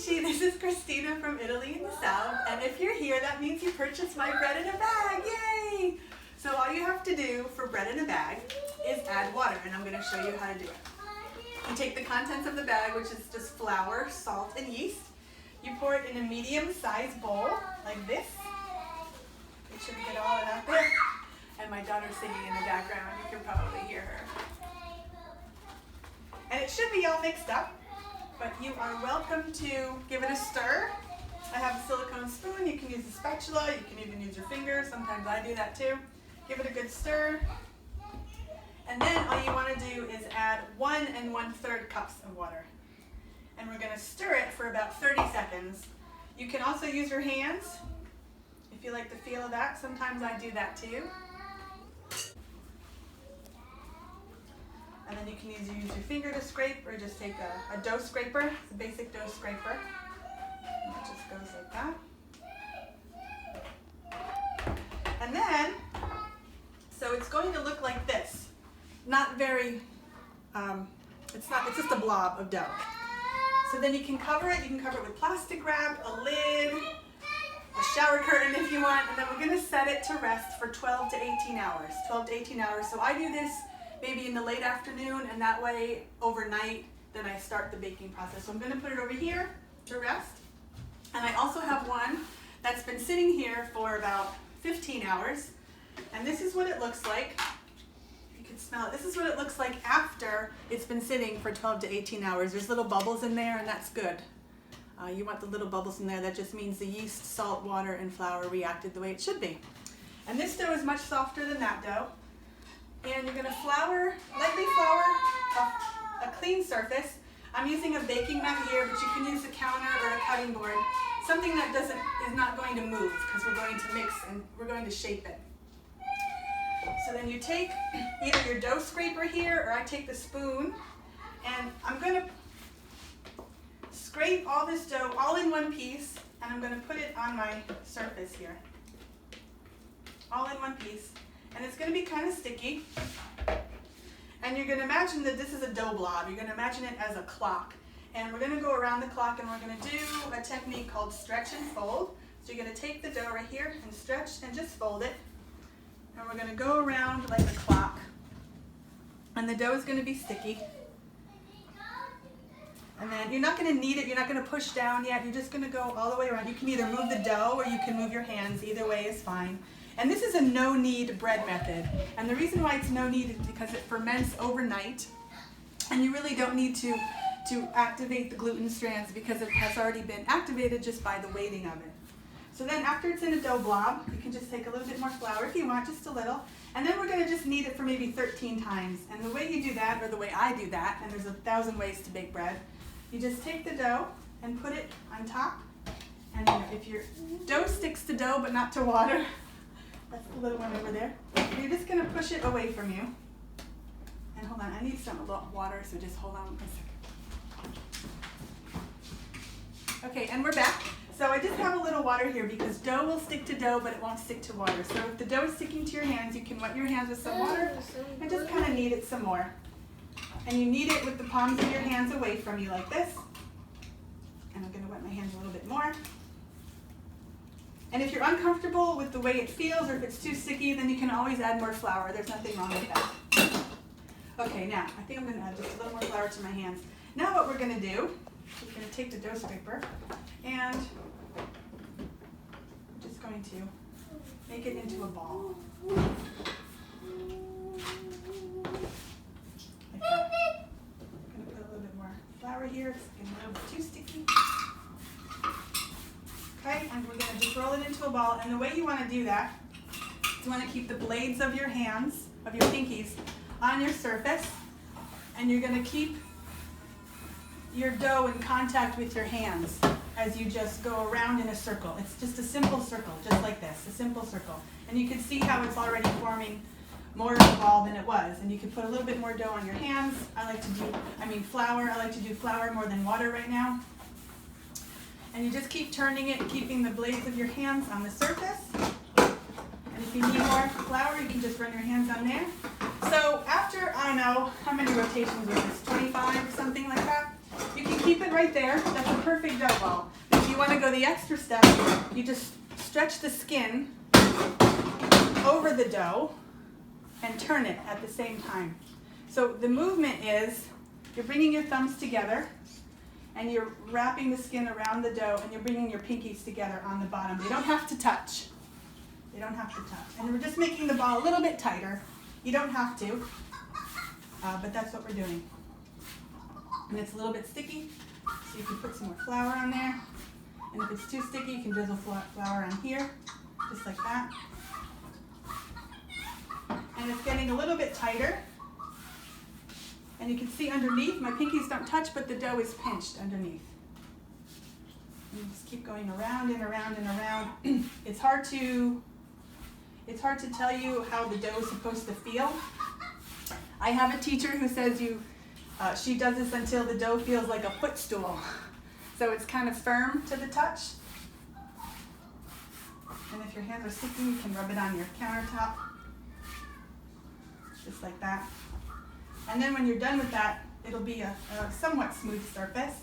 amici, this is Christina from Italy in the South, and if you're here, that means you purchased my bread in a bag, yay! So all you have to do for bread in a bag is add water, and I'm going to show you how to do it. You take the contents of the bag, which is just flour, salt, and yeast. You pour it in a medium-sized bowl, like this. Make sure to get all of that there. And my daughter's singing in the background, you can probably hear her. And it should be all mixed up, but you are welcome to give it a stir. I have a silicone spoon, you can use a spatula, you can even use your fingers, sometimes I do that too. Give it a good stir. And then all you want to do is add 1 1/3 cups of water. And we're going to stir it for about 30 seconds. You can also use your hands if you like the feel of that. Sometimes I do that too. And then you can either use your finger to scrape or just take a dough scraper. It's a basic dough scraper. And it just goes like that. And then, so it's going to look like this. Not very, it's just a blob of dough. So then you can cover it with plastic wrap, a lid, a shower curtain if you want, and then we're going to set it to rest for 12 to 18 hours. 12 to 18 hours. So I do this maybe in the late afternoon, and that way overnight, then I start the baking process. So I'm going to put it over here to rest. And I also have one that's been sitting here for about 15 hours. And this is what it looks like. You can smell it. This is what it looks like after it's been sitting for 12 to 18 hours. There's little bubbles in there, and that's good. You want the little bubbles in there. That just means the yeast, salt, water, and flour reacted the way it should be. And this dough is much softer than that dough. And you're going to lightly flour a clean surface. I'm using a baking mat here, but you can use a counter or a cutting board. Something that is not going to move, because we're going to mix and we're going to shape it. So then you take either your dough scraper here, or I take the spoon, and I'm going to scrape all this dough all in one piece, and I'm going to put it on my surface here. All in one piece. And it's going to be kind of sticky. And you're going to imagine that this is a dough blob. You're going to imagine it as a clock. And we're going to go around the clock, and we're going to do a technique called stretch and fold. So you're going to take the dough right here and stretch and just fold it. And we're going to go around like a clock. And the dough is going to be sticky. And then you're not going to knead it. You're not going to push down yet. You're just going to go all the way around. You can either move the dough or you can move your hands. Either way is fine. And this is a no-knead bread method. And the reason why it's no-knead is because it ferments overnight. And you really don't need to activate the gluten strands, because it has already been activated just by the weighting of it. So then after it's in a dough blob, you can just take a little bit more flour if you want, just a little. And then we're going to just knead it for maybe 13 times. And the way you do that, or the way I do that, and there's 1,000 ways to bake bread, you just take the dough and put it on top. And if your dough sticks to dough but not to water, that's the little one over there. You're just going to push it away from you. And hold on, I need some water, so just hold on a second. Okay, and we're back. So I just have a little water here because dough will stick to dough, but it won't stick to water. So if the dough is sticking to your hands, you can wet your hands with some water and just kind of knead it some more. And you knead it with the palms of your hands away from you like this. And I'm going to wet my hands a little bit more. And if you're uncomfortable with the way it feels, or if it's too sticky, then you can always add more flour. There's nothing wrong with that. Okay, now, I think I'm going to add just a little more flour to my hands. Now what we're going to do, we're going to take the dough scraper, and I'm just going to make it into a ball. Like that. I'm going to put a little bit more flour here. It's getting a little bit too sticky. Okay, and we're going to just roll it into a ball. And the way you want to do that is you want to keep the blades of your hands, of your pinkies, on your surface. And you're going to keep your dough in contact with your hands as you just go around in a circle. It's just a simple circle, just like this, a simple circle. And you can see how it's already forming more of a ball than it was. And you can put a little bit more dough on your hands. Flour. I like to do flour more than water right now. And you just keep turning it, keeping the blades of your hands on the surface. And if you need more flour, you can just run your hands on there. So after, I don't know, how many rotations was this, 25 or something like that? you can keep it right there. That's a perfect dough ball. If you want to go the extra step, you just stretch the skin over the dough and turn it at the same time. So the movement is, you're bringing your thumbs together and you're wrapping the skin around the dough and you're bringing your pinkies together on the bottom. They don't have to touch. They don't have to touch. And we're just making the ball a little bit tighter. You don't have to, but that's what we're doing. And it's a little bit sticky, so you can put some more flour on there. And if it's too sticky, you can drizzle flour on here, just like that. And it's getting a little bit tighter. And you can see underneath, my pinkies don't touch, but the dough is pinched underneath. And you just keep going around and around and around. It's hard to tell you how the dough is supposed to feel. I have a teacher who says she does this until the dough feels like a footstool. So it's kind of firm to the touch. And if your hands are sticky, you can rub it on your countertop. Just like that. And then when you're done with that, it'll be a somewhat smooth surface.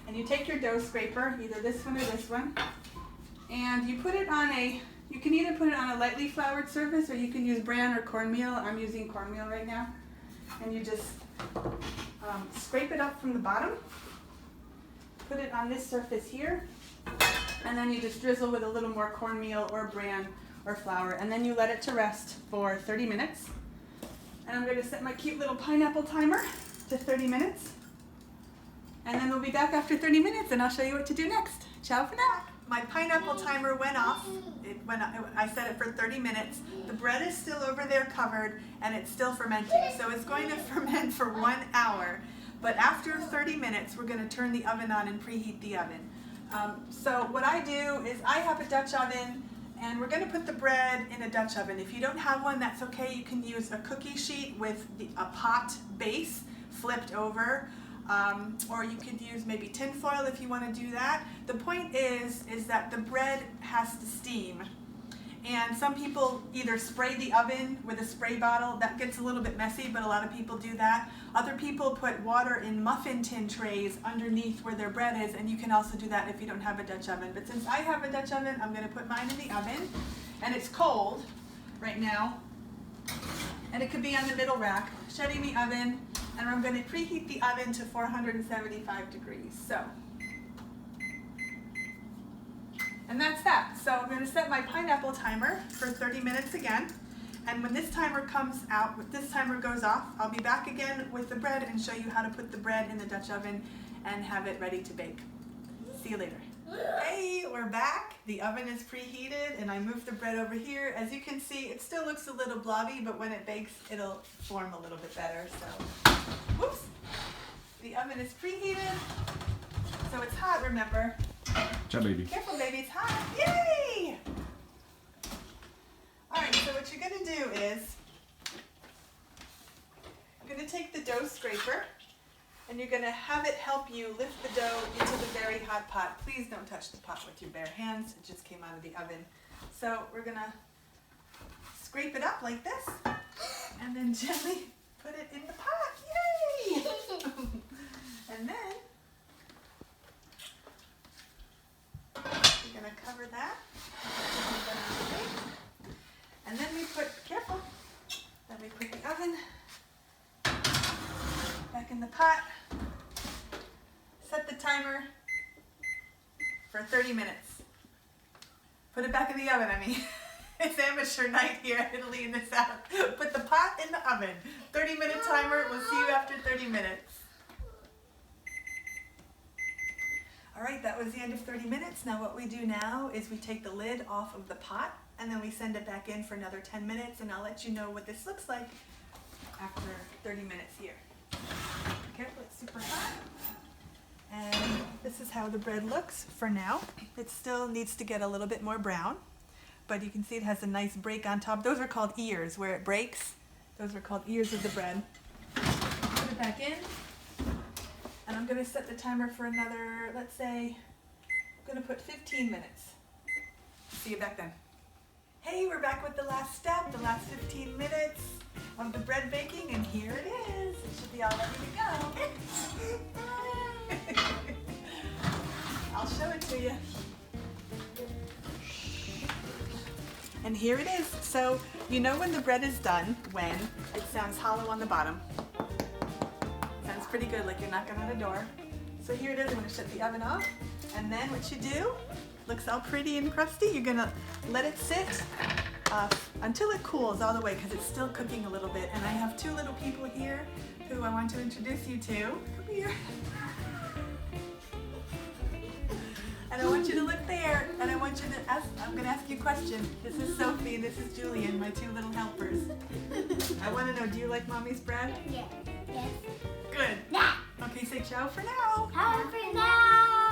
And you take your dough scraper, either this one or this one, and you put it on you can either put it on a lightly floured surface or you can use bran or cornmeal. I'm using cornmeal right now. And you just scrape it up from the bottom, put it on this surface here, and then you just drizzle with a little more cornmeal or bran or flour, and then you let it to rest for 30 minutes. And I'm going to set my cute little pineapple timer to 30 minutes. And then we'll be back after 30 minutes and I'll show you what to do next. Ciao for now. My pineapple timer went off. I set it for 30 minutes. The bread is still over there covered and it's still fermenting. So it's going to ferment for 1 hour. But after 30 minutes, we're going to turn the oven on and preheat the oven. So what I do is I have a Dutch oven and we're going to put the bread in a Dutch oven. If you don't have one, that's okay. You can use a cookie sheet with a pot base flipped over. Or you could use maybe tin foil if you want to do that. The point is that the bread has to steam. And some people either spray the oven with a spray bottle. That gets a little bit messy, but a lot of people do that. Other people put water in muffin tin trays underneath where their bread is, and you can also do that if you don't have a Dutch oven. But since I have a Dutch oven, I'm going to put mine in the oven. And it's cold right now. And it could be on the middle rack. Shutting the oven. And I'm going to preheat the oven to 475 degrees. And that's that. So I'm going to set my pineapple timer for 30 minutes again. And when this timer comes out, when this timer goes off, I'll be back again with the bread and show you how to put the bread in the Dutch oven and have it ready to bake. See you later. Hey, we're back. The oven is preheated and I moved the bread over here. As you can see, it still looks a little blobby, but when it bakes, it'll form a little bit better. So, whoops. The oven is preheated. So it's hot, remember? Ciao, baby. Careful, baby, it's hot. Yay! All right, so what you're going to do is, you're going to take the dough scraper and you're going to have it help you lift the dough into the very hot pot. Please don't touch the pot with your bare hands. It just came out of the oven. So we're going to scrape it up like this and then gently put it in the pot. Yay! And then we're going to cover that. And then we put, careful, then we put the oven back in the pot. Set the timer for 30 minutes. Put it back in the oven, I mean. It's amateur night here at Italy in the South. Put the pot in the oven. 30-minute timer. We'll see you after 30 minutes. All right, that was the end of 30 minutes. Now what we do now is we take the lid off of the pot and then we send it back in for another 10 minutes and I'll let you know what this looks like after 30 minutes here. Careful, it's super hot. And this is how the bread looks for now. It still needs to get a little bit more brown, but you can see it has a nice break on top. Those are called ears, where it breaks. Those are called ears of the bread. Put it back in. And I'm going to set the timer for another, let's say, I'm going to put 15 minutes. See you back then. Hey, we're back with the last step, the last 15 minutes of the bread baking, and here it is. It should be all ready to go. I'll show it to you. And here it is. So you know when the bread is done, when it sounds hollow on the bottom. Sounds pretty good, like you're knocking on a door. So here it is. I'm going to shut the oven off. And then what you do, looks all pretty and crusty. You're going to let it sit until it cools all the way, because it's still cooking a little bit. And I have two little people here who I want to introduce you to. Come here. And I want you to look there, and I want you to ask, I'm going to ask you a question. This is Sophie and this is Julian, my two little helpers. I want to know, do you like Mommy's bread? Yeah. Yes. Good. Yeah. Okay, say ciao for now. Ciao for now.